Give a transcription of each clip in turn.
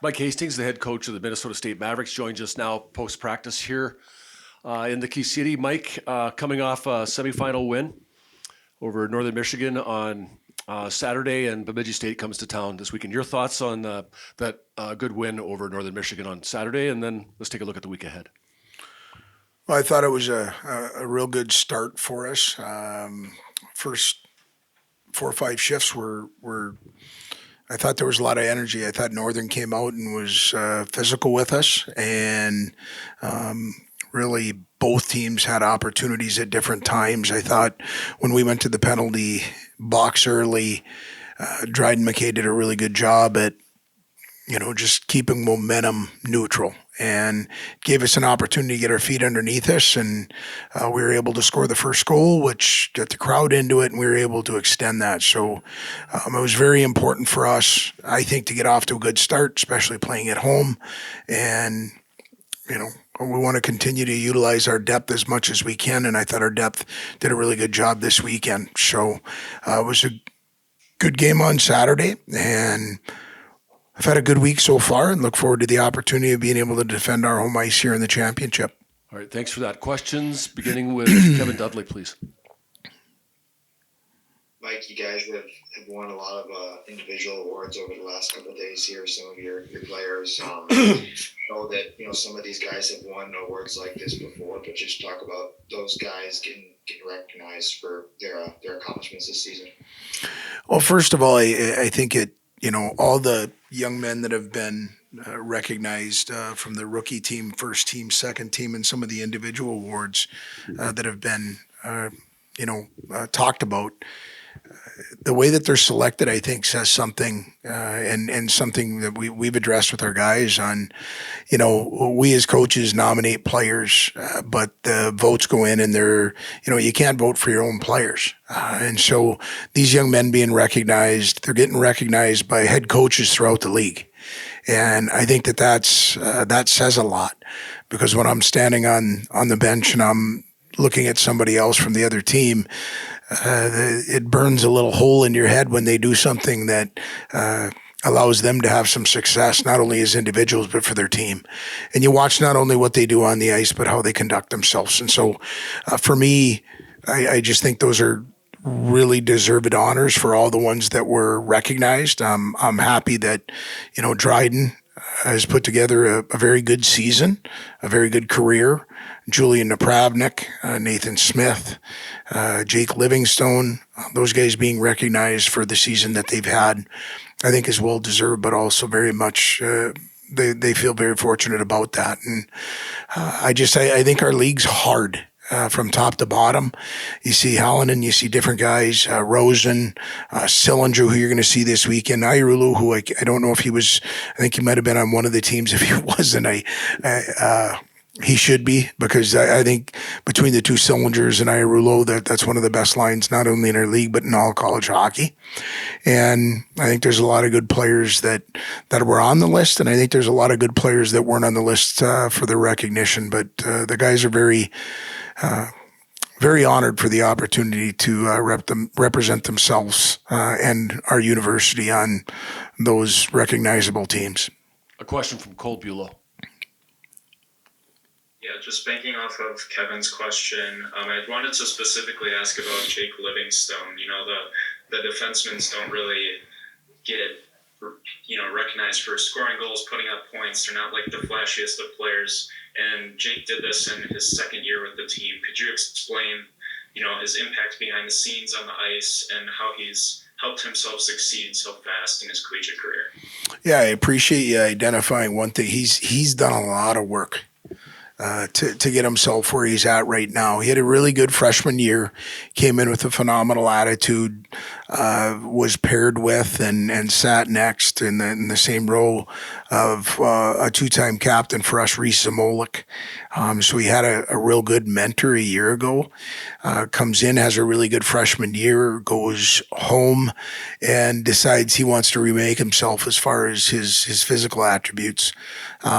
Mike Hastings, the head coach of the Minnesota State Mavericks, joins us now post-practice here in the Key City. Mike, coming off a semifinal win over Northern Michigan on Saturday, and Bemidji State comes to town this weekend. Your thoughts on that good win over Northern Michigan on Saturday, and then let's take a look at the week ahead. Well, I thought it was a real good start for us. First 4 or 5 shifts were I thought there was a lot of energy. I thought Northern came out and was physical with us, and really both teams had opportunities at different times. I thought when we went to the penalty box early, Dryden McKay did a really good job at just keeping momentum neutral and gave us an opportunity to get our feet underneath us. And we were able to score the first goal, which got the crowd into it, and we were able to extend that. So it was very important for us, I think, to get off to a good start, especially playing at home. And, we want to continue to utilize our depth as much as we can. And I thought our depth did a really good job this weekend. So it was a good game on Saturday, and I've had a good week so far and look forward to the opportunity of being able to defend our home ice here in the championship. All right, thanks for that. Questions, beginning with Kevin Dudley, please. Mike, you guys have won a lot of individual awards over the last couple of days here. Some of your players know that some of these guys have won awards like this before, but just talk about those guys getting recognized for their accomplishments this season. Well, first of all, I think all the young men that have been recognized from the rookie team, first team, second team, and some of the individual awards that have been talked about. The way that they're selected, I think, says something, and something that we've addressed with our guys on. We as coaches nominate players, but the votes go in, and you can't vote for your own players. And so these young men being recognized, they're getting recognized by head coaches throughout the league. And I think that says a lot, because when I'm standing on the bench and I'm looking at somebody else from the other team, it burns a little hole in your head when they do something that allows them to have some success, not only as individuals, but for their team. And you watch not only what they do on the ice, but how they conduct themselves. And so for me, I just think those are really deserved honors for all the ones that were recognized. I'm happy that, Dryden has put together a very good season, a very good career. Julian Napravnik, Nathan Smith, Jake Livingstone, those guys being recognized for the season that they've had, I think is well deserved, but also very much they feel very fortunate about that. And I think our league's hard. From top to bottom, you see Hallinan, you see different guys, Rosen, Sillinger, who you're going to see this weekend, Ayarulu, who I don't know if he was, I think he might have been on one of the teams. If he wasn't, he should be, because I think between the two Cylinders and Ayarulo, that's one of the best lines, not only in our league, but in all college hockey. And I think there's a lot of good players that were on the list, and I think there's a lot of good players that weren't on the list for the recognition. But the guys are very honored for the opportunity to represent themselves and our university on those recognizable teams. A question from Cole Bulow. Yeah, just banking off of Kevin's question, I wanted to specifically ask about Jake Livingstone. The defensemen don't really get recognized for scoring goals, putting up points. They're not like the flashiest of players. And Jake did this in his second year with the team. Could you explain, his impact behind the scenes on the ice and how he's helped himself succeed so fast in his collegiate career? Yeah, I appreciate you identifying one thing. He's done a lot of work to get himself where he's at right now. He had a really good freshman year, came in with a phenomenal attitude, was paired with and sat next in the same row of a two-time captain for us, Reese Zamolik. So he had a real good mentor a year ago. Comes in, has a really good freshman year, goes home and decides he wants to remake himself as far as his physical attributes.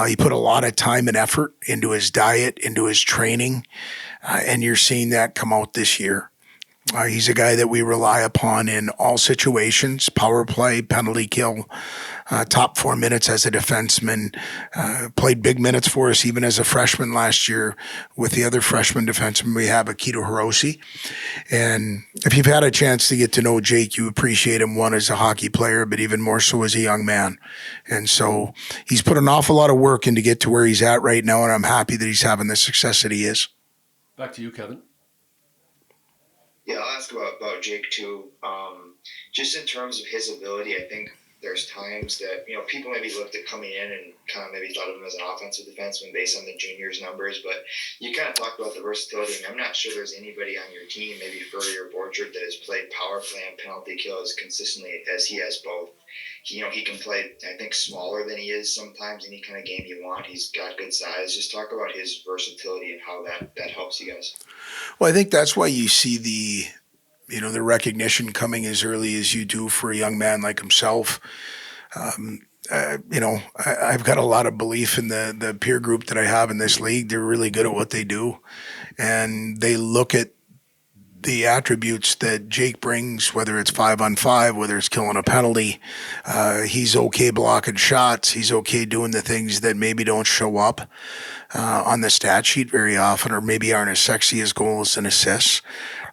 He put a lot of time and effort into his diet, into his training, and you're seeing that come out this year. He's a guy that we rely upon in all situations, power play, penalty kill, top 4 minutes as a defenseman, played big minutes for us even as a freshman last year with the other freshman defenseman we have, Akito Hiroshi. And if you've had a chance to get to know Jake, you appreciate him, one, as a hockey player, but even more so as a young man. And so he's put an awful lot of work in to get to where he's at right now, and I'm happy that he's having the success that he is. Back to you, Kevin. Yeah, I'll ask about Jake too. Just in terms of his ability, I think there's times that, people maybe looked at coming in and kind of maybe thought of him as an offensive defenseman based on the juniors numbers, but you kind of talked about the versatility, and I'm not sure there's anybody on your team, maybe Furry or Borchard, that has played power play and penalty kill as consistently as he has both. He can play, I think, smaller than he is sometimes, any kind of game you want. He's got good size. Just talk about his versatility and how that helps you guys. Well, I think that's why you see the recognition coming as early as you do for a young man like himself. I've got a lot of belief in the peer group that I have in this league. They're really good at what they do, and they look at the attributes that Jake brings, whether it's 5-on-5, whether it's killing a penalty. He's okay blocking shots. He's okay doing the things that maybe don't show up on the stat sheet very often, or maybe aren't as sexy as goals and assists.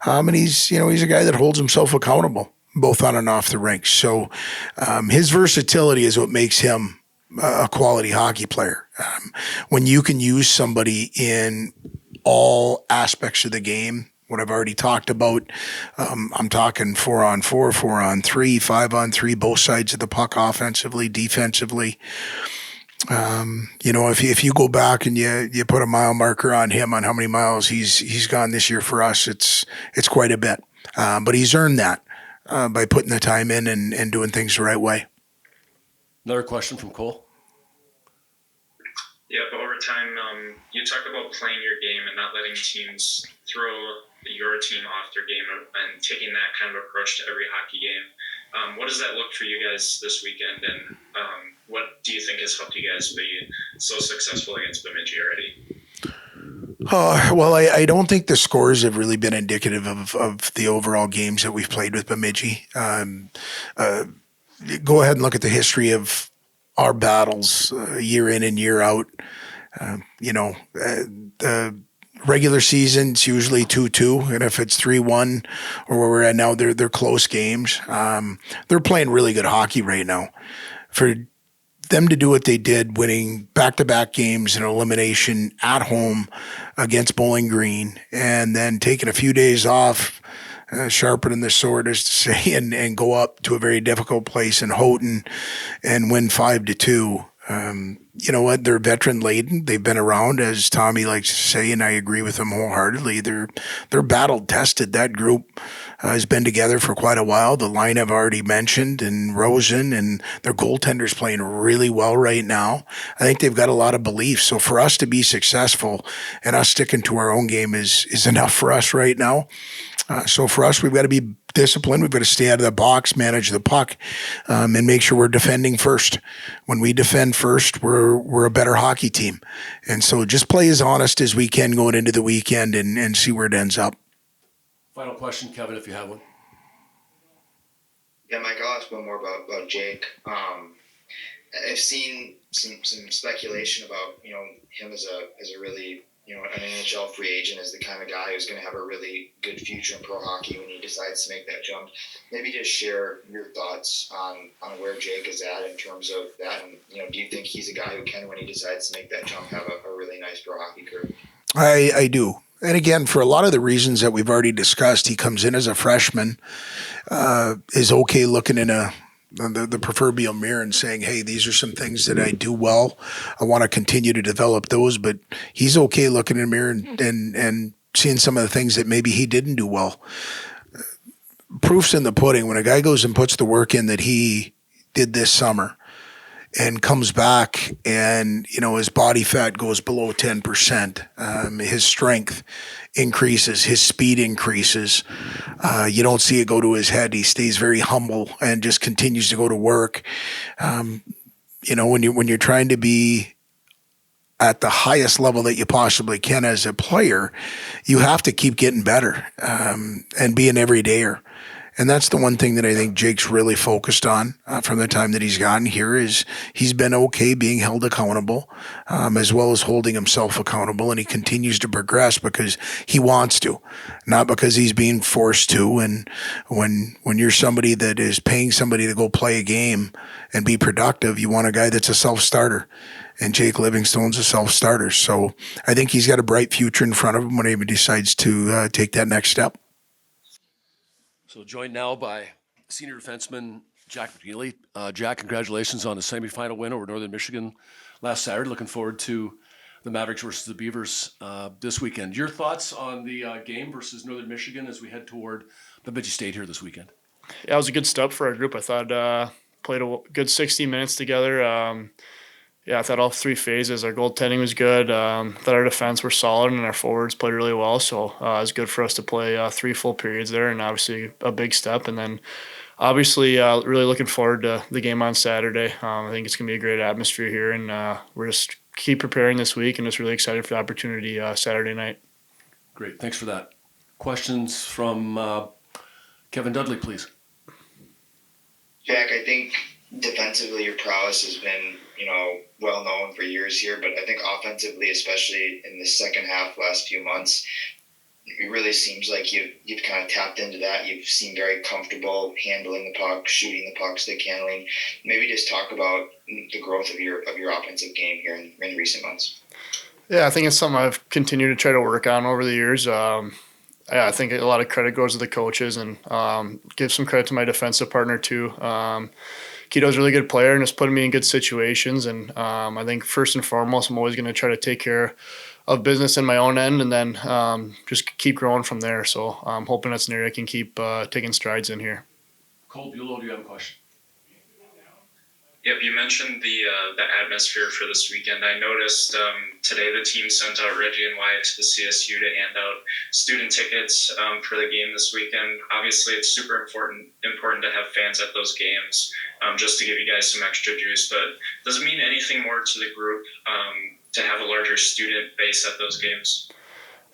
And he's a guy that holds himself accountable, both on and off the rink. So his versatility is what makes him a quality hockey player. When you can use somebody in all aspects of the game, what I've already talked about, I'm talking 4-on-4, 4-on-3, 5-on-3, both sides of the puck, offensively, defensively. If you go back and you put a mile marker on him on how many miles he's gone this year for us, it's quite a bit. But he's earned that by putting the time in and doing things the right way. Another question from Cole. Yeah, but over time, you talk about playing your game and not letting teams throw your team off their game and taking that kind of approach to every hockey game. What does that look for you guys this weekend, and what do you think has helped you guys be so successful against Bemidji already? Well, I don't think the scores have really been indicative of the overall games that we've played with Bemidji. Go ahead and look at the history of our battles year in and year out. The regular season's usually 2-2, and if it's 3-1 or where we're at now, they're close games. They're playing really good hockey right now. For them to do what they did, winning back-to-back games in elimination at home against Bowling Green, and then taking a few days off, sharpening the sword, as to say, and go up to a very difficult place in Houghton and win 5-2. You know what? They're veteran laden. They've been around, as Tommy likes to say, and I agree with him wholeheartedly. They're battle tested. That group has been together for quite a while. The line I've already mentioned, and Rosen, and their goaltender's playing really well right now. I think they've got a lot of belief. So for us to be successful and us sticking to our own game is enough for us right now. So for us, we've got to be disciplined. We've got to stay out of the box, manage the puck, and make sure we're defending first. When we defend first, we're a better hockey team. And so just play as honest as we can going into the weekend and see where it ends up. Final question, Kevin, if you have one. Yeah, Mike, I'll ask one more about Jake. I've seen some speculation about him as a really an NHL free agent, as the kind of guy who's going to have a really good future in pro hockey when he decides to make that jump. Maybe just share your thoughts on where Jake is at in terms of that, and do you think he's a guy who can, when he decides to make that jump, have a really nice pro hockey career? I do. And again, for a lot of the reasons that we've already discussed, he comes in as a freshman, is okay looking in the proverbial mirror and saying, hey, these are some things that I do well. I want to continue to develop those. But he's okay looking in the mirror and seeing some of the things that maybe he didn't do well. Proof's in the pudding. When a guy goes and puts the work in that he did this summer and comes back and, his body fat goes below 10%, his strength increases, his speed increases. You don't see it go to his head. He stays very humble and just continues to go to work. When you're trying to be at the highest level that you possibly can as a player, you have to keep getting better and be an everydayer. And that's the one thing that I think Jake's really focused on from the time that he's gotten here is he's been okay being held accountable as well as holding himself accountable. And he continues to progress because he wants to, not because he's being forced to. And when you're somebody that is paying somebody to go play a game and be productive, you want a guy that's a self-starter. And Jake Livingstone's a self-starter. So I think he's got a bright future in front of him when he decides to take that next step. So joined now by senior defenseman Jack McNeely. Jack, congratulations on the semifinal win over Northern Michigan last Saturday. Looking forward to the Mavericks versus the Beavers this weekend. Your thoughts on the game versus Northern Michigan as we head toward Bemidji State here this weekend? Yeah, it was a good step for our group. I thought played a good 60 minutes together. I thought all three phases. Our goaltending was good. Thought our defense were solid and our forwards played really well. So it was good for us to play 3 full periods there, and obviously a big step. And then obviously really looking forward to the game on Saturday. I think it's going to be a great atmosphere here, and we're just keep preparing this week and just really excited for the opportunity Saturday night. Great, thanks for that. Questions from Kevin Dudley, please. Jack, I think defensively your prowess has been, well known for years here, but I think offensively, especially in the second half, last few months, it really seems like you've kind of tapped into that. You've seemed very comfortable handling the puck, shooting the puck, stick handling. Maybe just talk about the growth of your offensive game here in recent months. Yeah, I think it's something I've continued to try to work on over the years. I think a lot of credit goes to the coaches, and give some credit to my defensive partner too. Keto's a really good player and has put me in good situations. And I think first and foremost, I'm always going to try to take care of business in my own end and then just keep growing from there. So I'm hoping that's an area I can keep taking strides in here. Cole Bulow, do you have a question? Yep, you mentioned the atmosphere for this weekend. I noticed today the team sent out Reggie and Wyatt to the CSU to hand out student tickets for the game this weekend. Obviously, it's super important to have fans at those games, just to give you guys some extra juice. But does it mean anything more to the group to have a larger student base at those games?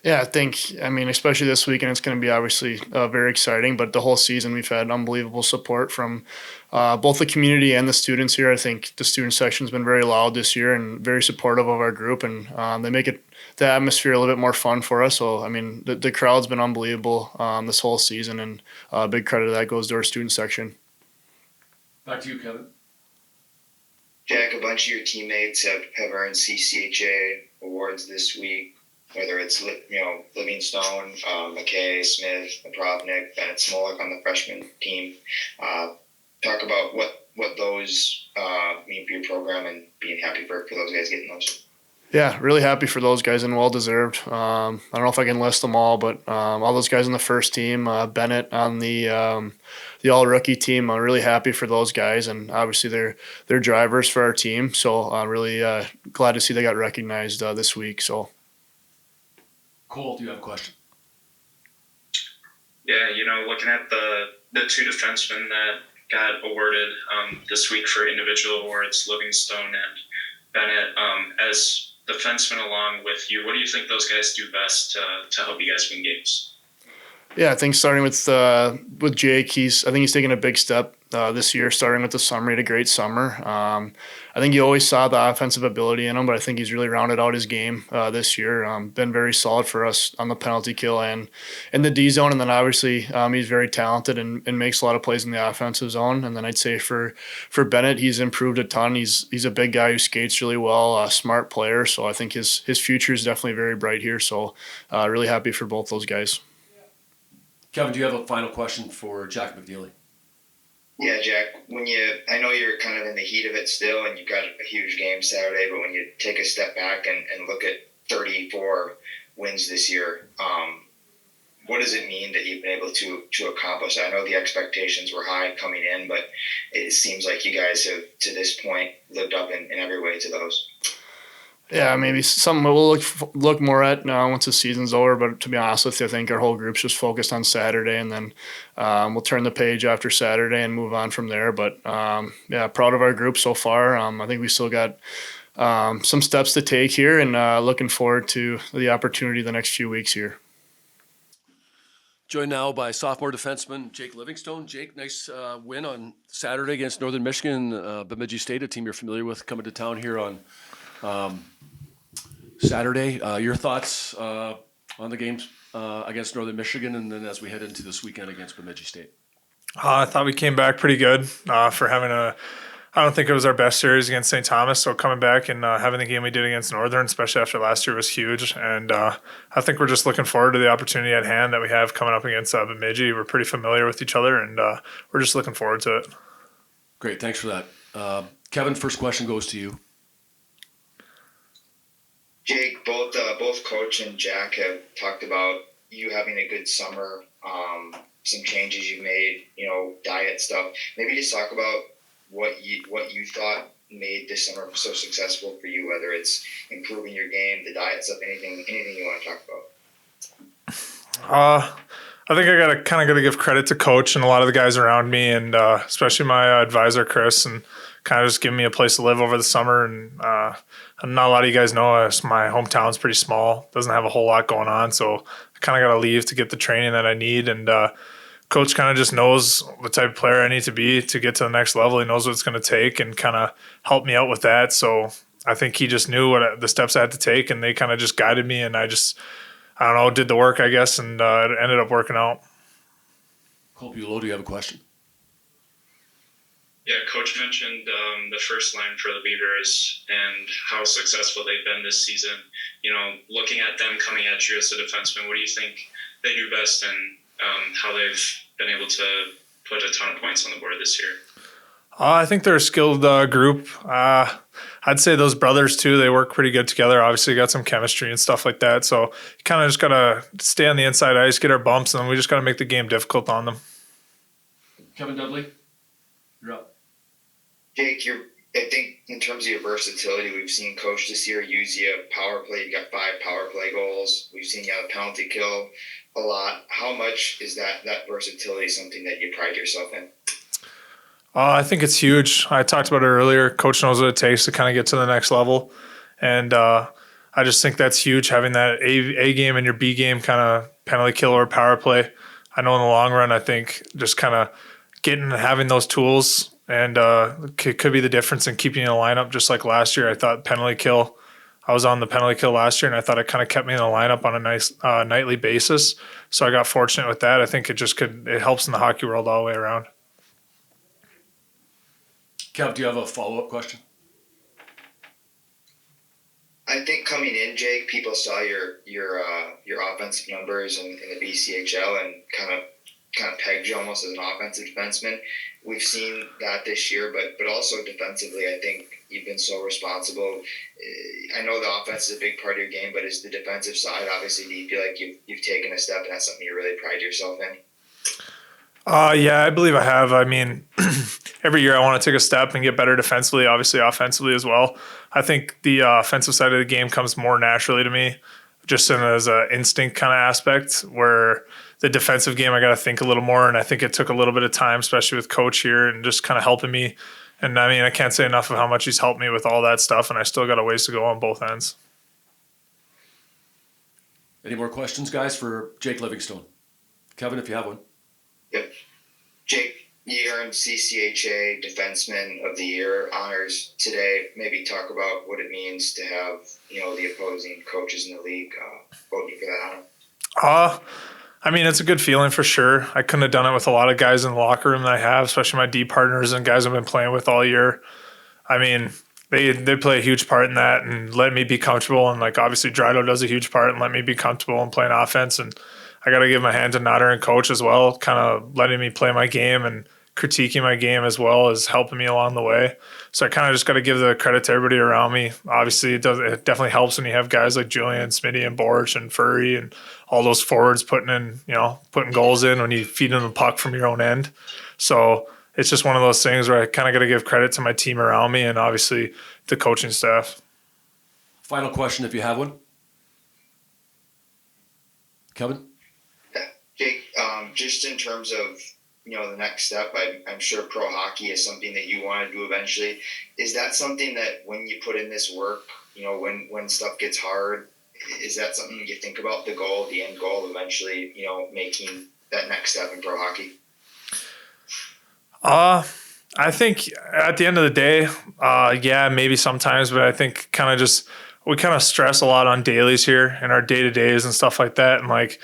Yeah, especially this weekend, it's going to be obviously very exciting. But the whole season, we've had unbelievable support from both the community and the students here. I think the student section's been very loud this year and very supportive of our group, and they make the atmosphere a little bit more fun for us. So, the crowd's been unbelievable this whole season, and big credit to that goes to our student section. Back to you, Kevin. Jack, a bunch of your teammates have earned CCHA awards this week, whether it's Livingstone, McKay, Smith, Napravnik, Bennett Smolik on the freshman team. Talk about what those mean for your program and being happy for those guys getting those. Yeah, really happy for those guys and well-deserved. I don't know if I can list them all, but all those guys on the first team, Bennett on the all-rookie team, I'm really happy for those guys, and obviously they're drivers for our team. So I'm really glad to see they got recognized this week. So. Cole, do you have a question? Yeah, looking at the two defensemen that got awarded this week for individual awards, Livingstone and Bennett, as defensemen along with you, what do you think those guys do best to help you guys win games? Yeah, I think starting with Jake, I think he's taken a big step this year, starting with the summer. He had a great summer. I think you always saw the offensive ability in him, but I think he's really rounded out his game this year. Been very solid for us on the penalty kill and in the D zone. And then obviously he's very talented and makes a lot of plays in the offensive zone. And then I'd say for Bennett, he's improved a ton. He's a big guy who skates really well, a smart player. So I think his future is definitely very bright here. So really happy for both those guys. Kevin, do you have a final question for Jack McNeely? Yeah, Jack, I know you're kind of in the heat of it still and you've got a huge game Saturday, but when you take a step back and look at 34 wins this year, what does it mean that you've been able to accomplish? I know the expectations were high coming in, but it seems like you guys have, to this point, lived up in every way to those. Yeah, maybe something we'll look more at once the season's over. But to be honest with you, I think our whole group's just focused on Saturday, and then we'll turn the page after Saturday and move on from there. But yeah, proud of our group so far. I think we still got some steps to take here, and looking forward to the opportunity the next few weeks here. Joined now by sophomore defenseman Jake Livingstone. Jake, nice win on Saturday against Northern Michigan, Bemidji State, a team you're familiar with, coming to town here on Saturday. Your thoughts on the games against Northern Michigan, and then as we head into this weekend against Bemidji State? I thought we came back pretty good for having I don't think it was our best series against St. Thomas, so coming back and having the game we did against Northern, especially after last year, was huge. And I think we're just looking forward to the opportunity at hand that we have coming up against Bemidji. We're pretty familiar with each other, and we're just looking forward to it. Great, thanks for that. Kevin, first question goes to you. Jake, both Coach and Jack have talked about you having a good summer, some changes you've made, diet stuff. Maybe just talk about what you thought made this summer so successful for you, whether it's improving your game, the diet stuff, anything you want to talk about. I think I gotta give credit to Coach and a lot of the guys around me, and especially my advisor Chris, and kind of just giving me a place to live over the summer. And not a lot of you guys know my hometown's pretty small, doesn't have a whole lot going on, so I kind of got to leave to get the training that I need. And Coach kind of just knows the type of player I need to be to get to the next level. He knows what it's going to take and kind of helped me out with that. So I think he just knew the steps I had to take, and they kind of just guided me. And I don't know, did the work, I guess, and it ended up working out. Cole Bulow, do you have a question? Yeah, Coach mentioned the first line for the Beavers and how successful they've been this season. Looking at them coming at you as a defenseman, what do you think they do best, and how they've been able to put a ton of points on the board this year? I think they're a skilled group. I'd say those brothers too, they work pretty good together. Obviously got some chemistry and stuff like that. So you kind of just got to stay on the inside ice, get our bumps, and we just got to make the game difficult on them. Kevin Dudley, you're up. Jake, I think in terms of your versatility, we've seen Coach this year use you power play. You got 5 power play goals. We've seen you have a penalty kill a lot. How much is that versatility something that you pride yourself in? I think it's huge. I talked about it earlier. Coach knows what it takes to kind of get to the next level. And I just think that's huge, having that A game and your B game kind of penalty kill or power play. I know in the long run, I think just kind of having those tools and could be the difference in keeping you in the lineup. Just like last year, I thought I was on the penalty kill last year, and I thought it kind of kept me in the lineup on a nice nightly basis. So I got fortunate with that. I think it helps in the hockey world all the way around. Kev, do you have a follow-up question? I think coming in, Jake, people saw your offensive numbers in the BCHL and kind of pegged you almost as an offensive defenseman. We've seen that this year, but also defensively, I think you've been so responsible. I know the offense is a big part of your game, but is the defensive side, obviously, do you feel like you've taken a step and that's something you really pride yourself in? Yeah, I believe I have. I mean, every year I want to take a step and get better defensively, obviously offensively as well. I think the offensive side of the game comes more naturally to me, just as an instinct kind of aspect, where the defensive game I got to think a little more. And I think it took a little bit of time, especially with Coach here and just kind of helping me. And I mean, I can't say enough of how much he's helped me with all that stuff, and I still got a ways to go on both ends. Any more questions, guys, for Jake Livingstone? Kevin, if you have one. Yep. Jake, you earned CCHA Defenseman of the Year honors today. Maybe talk about what it means to have, the opposing coaches in the league vote you for that honor. I mean, it's a good feeling for sure. I couldn't have done it with a lot of guys in the locker room that I have, especially my D partners and guys I've been playing with all year. I mean, they play a huge part in that and let me be comfortable. And obviously Drido does a huge part and let me be comfortable in playing offense. And I got to give my hand to Nader and Coach as well, kind of letting me play my game and critiquing my game as well as helping me along the way. So I kind of just got to give the credit to everybody around me. Obviously, it definitely helps when you have guys like Julian, Smitty, and Borch and Furry and all those forwards putting goals in when you feed them the puck from your own end. So it's just one of those things where I kind of got to give credit to my team around me and obviously the coaching staff. Final question, if you have one. Kevin? Jake, just in terms of, the next step, I'm sure pro hockey is something that you want to do eventually. Is that something that when you put in this work, when stuff gets hard, is that something you think about, the end goal, eventually, making that next step in pro hockey? I think at the end of the day, yeah, maybe sometimes, but I think we kind of stress a lot on dailies here and our day-to-days and stuff like that. And like,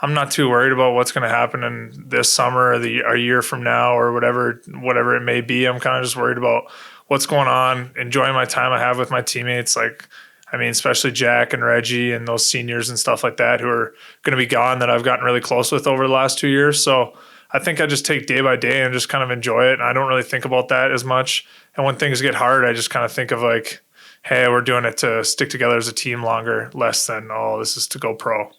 I'm not too worried about what's going to happen in this summer or a year from now or whatever it may be. I'm kind of just worried about what's going on, enjoying my time I have with my teammates. Like, I mean, especially Jack and Reggie and those seniors and stuff like that who are going to be gone that I've gotten really close with over the last 2 years. So I think I just take day by day and just kind of enjoy it. And I don't really think about that as much. And when things get hard, I just kind of think of like, hey, we're doing it to stick together as a team longer, less than, oh, this is to go pro.